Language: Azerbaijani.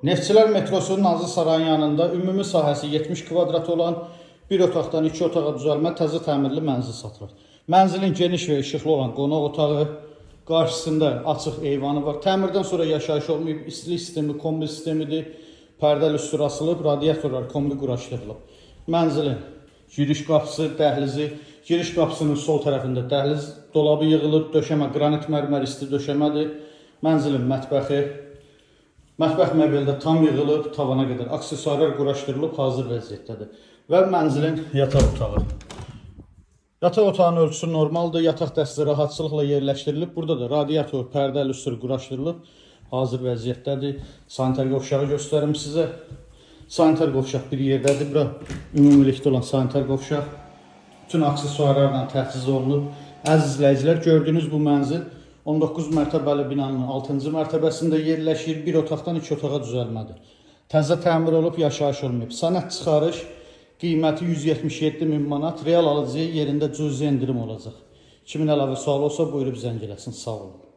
Neftçilər metrosunun Nazlı Sarayın yanında ümumi sahəsi 70 kvadrat olan bir otaqdan 2 otağa düzəlmə təzə təmirli mənzil satılır. Mənzilin geniş və işıqlı olan qonaq otağı, qarşısında açıq eyvanı var. Təmirdən sonra yaşayış olmayıb, istilik sistemi, kombi sistemidir. Pərdə lüstr asılıb, radiatorlar kombi quraşdırılıb. Mənzilin giriş qapısı, dəhlizi, giriş qapısının sol tərəfində dəhliz dolabı yığılıb, döşəmə qranit mərməristi döşəmədir. Mənzilin mətbəxi, mətbəx mebeldə tam yığılıb, tavana qədər aksesuarlar quraşdırılıb, hazır vəziyyətdədir. Və mənzilin yataq otağı. Yataq otağının ölçüsü normaldır, yataq dəsti rahatçılıqla yerləşdirilib. Burada da radiator, pərdə, lüstr quraşdırılıb, hazır vəziyyətdədir. Sanitar qovşağı göstərim sizə. Sanitar qovşaq bir yerdədir. Bura ümumilikdə olan sanitar qovşaq. Bütün aksesuarlarla təchiz olunub. Əziz izləyicilər, gördüyünüz bu mənzil 19 mərtəbəli binanın 6-cı mərtəbəsində yerləşir. Bir otaqdan 2 otağa düzəlmədir. Təzə təmir olub, yaşayış olmayıb. Sənəd çıxarış qiyməti 177.000 manat. Real alıcıya yerində cüzi endirim olacaq. Kimin əlavə sualı olsa buyurub zəng eləsin. Sağ olun.